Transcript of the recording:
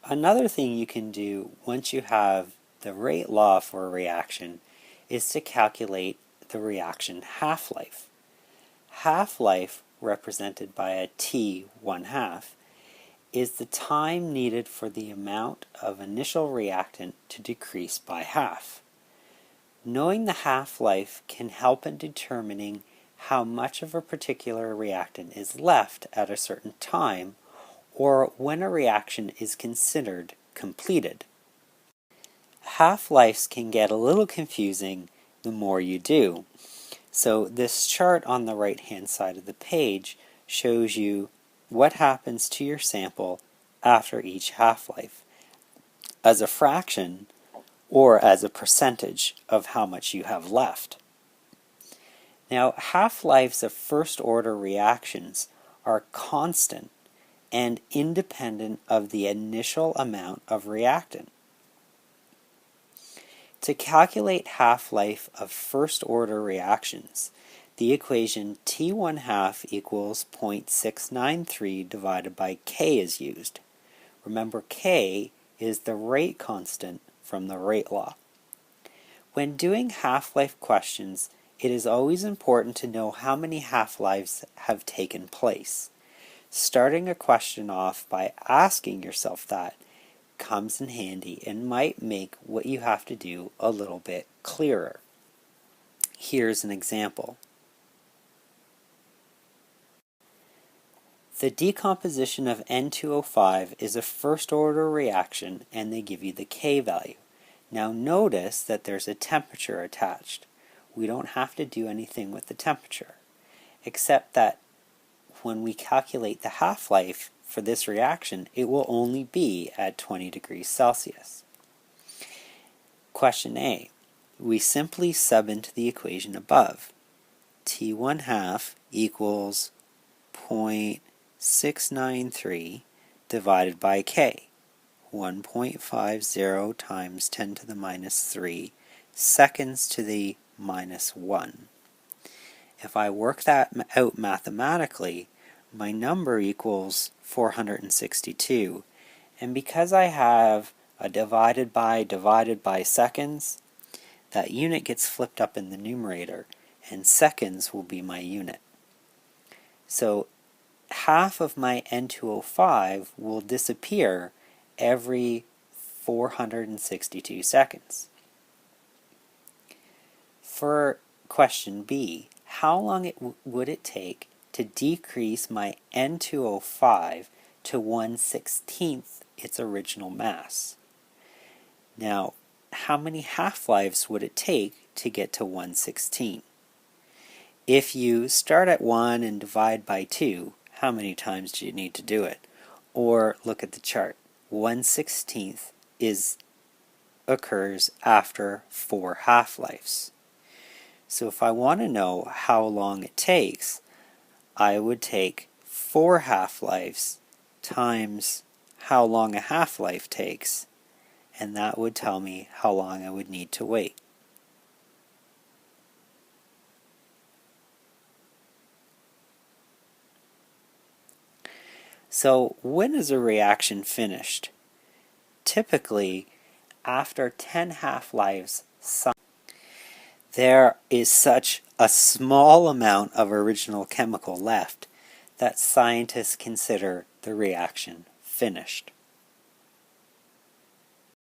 Another thing you can do once you have the rate law for a reaction is to calculate the reaction half-life. Half-life, represented by a t 1/2, is the time needed for the amount of initial reactant to decrease by half. Knowing the half-life can help in determining how much of a particular reactant is left at a certain time, or when a reaction is considered completed. Half-lives can get a little confusing the more you do. So this chart on the right-hand side of the page shows you what happens to your sample after each half-life as a fraction or as a percentage of how much you have left. Now, half-lives of first-order reactions are constant and independent of the initial amount of reactant. To calculate half-life of first-order reactions, the equation T 1/2 equals 0.693 divided by K is used. Remember, K is the rate constant from the rate law. When doing half-life questions, it is always important to know how many half-lives have taken place. Starting a question off by asking yourself that comes in handy and might make what you have to do a little bit clearer. Here's an example. The decomposition of N2O5 is a first-order reaction and they give you the K value. Now notice that there's a temperature attached. We don't have to do anything with the temperature, except that when we calculate the half-life for this reaction, it will only be at 20 degrees Celsius. Question A. We simply sub into the equation above. T 1/2 equals 0.693 divided by K. 1.50 times 10 to the minus 3 seconds to the minus 1. If I work that out mathematically, my number equals 462. And because I have a divided by seconds, that unit gets flipped up in the numerator, and seconds will be my unit. So half of my N2O5 will disappear every 462 seconds. For question B, how long would it take to decrease my N2O5 to 1/16 its original mass? Now, how many half-lives would it take to get to 1/16? If you start at 1 and divide by 2, how many times do you need to do it? Or look at the chart. 1/16 occurs after 4 half-lives. So if I want to know how long it takes, I would take 4 half-lives times how long a half-life takes, and that would tell me how long I would need to wait. So when is a reaction finished? Typically, after 10 half-lives, there is such a small amount of original chemical left that scientists consider the reaction finished.